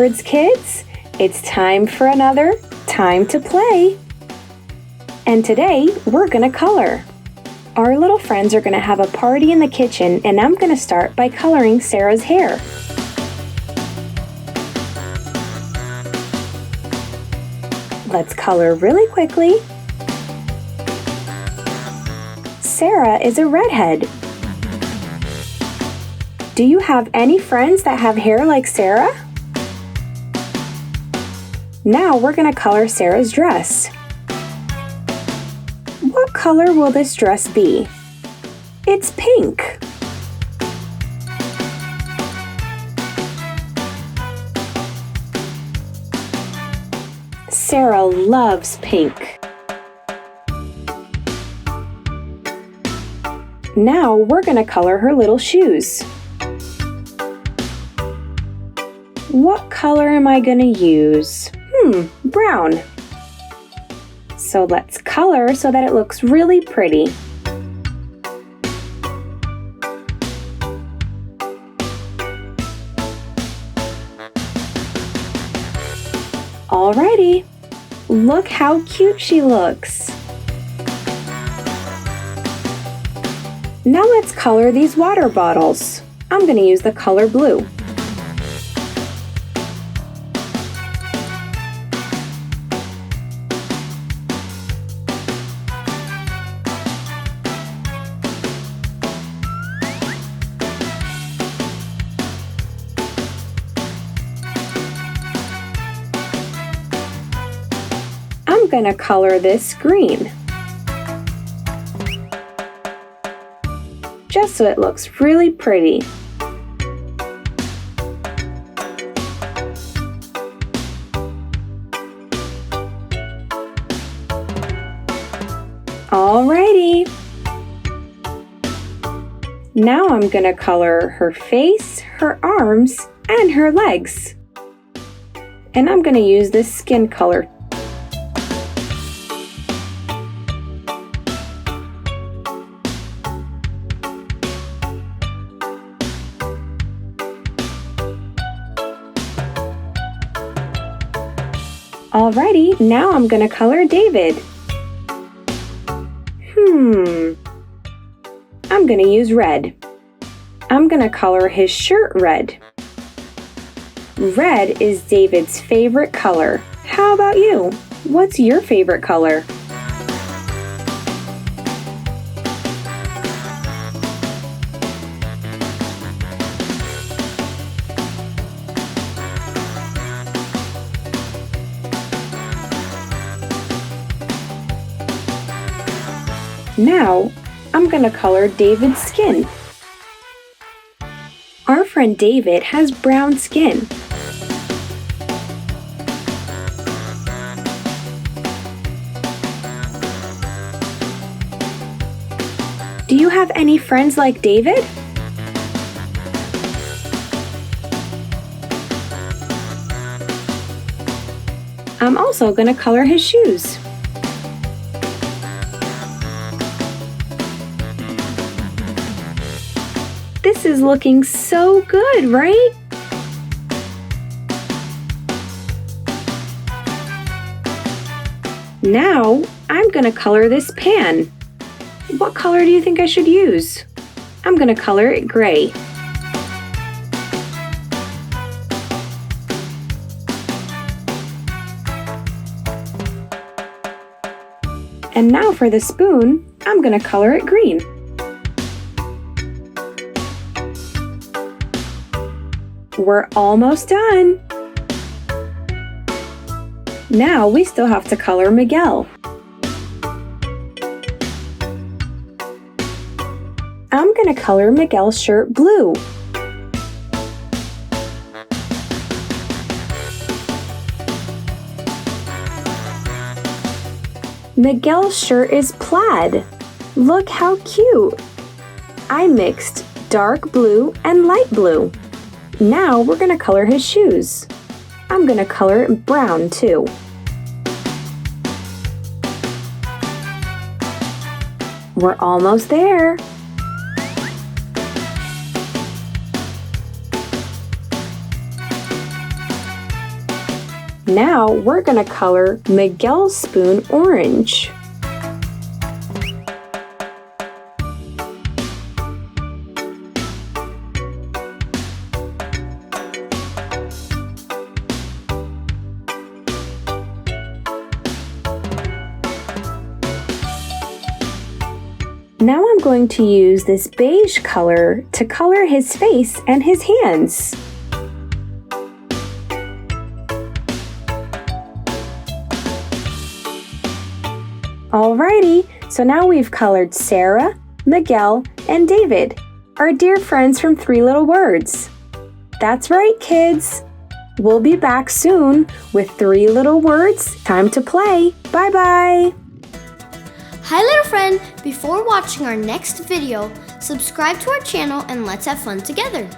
words, kids? It's time for another Time to Play. And today, we're gonna color. Our little friends are gonna have a party in the kitchen, and I'm gonna start by coloring Sarah's hair. Let's color really quickly. Sarah is a redhead. Do you have any friends that have hair like Sarah? Now we're going to color Sarah's dress. What color will this dress be? It's pink. Sarah loves pink. Now we're going to color her little shoes. What color am I going to use? Brown. So let's color so that it looks really pretty. Alrighty, look how cute she looks. Now let's color these water bottles. I'm going to use the color blue. I'm going to color this green, just so it looks really pretty. Alrighty. Now I'm going to color her face, her arms, and her legs. And I'm going to use this skin color. Alrighty, now I'm going to color David. I'm going to use red. I'm going to color his shirt red. Red is David's favorite color. How about you? What's your favorite color? Now, I'm going to color David's skin. Our friend David has brown skin. Do you have any friends like David? I'm also going to color his shoes. This is looking so good, right? Now, I'm going to color this pan. What color do you think I should use? I'm going to color it gray. And now for the spoon, I'm going to color it green. We're almost done. Now we still have to color Miguel. I'm going to color Miguel's shirt blue. Miguel's shirt is plaid. Look how cute. I mixed dark blue and light blue. Now we're going to color his shoes. I'm going to color it brown too. We're almost there. Now we're going to color Miguel's spoon orange. Now I'm going to use this beige color to color his face and his hands. Alrighty, so now we've colored Sarah, Miguel, and David, our dear friends from Three Little Words. That's right, kids! We'll be back soon with 3 little words. Time to play. Bye-bye! Hi little friend, before watching our next video, subscribe to our channel and let's have fun together.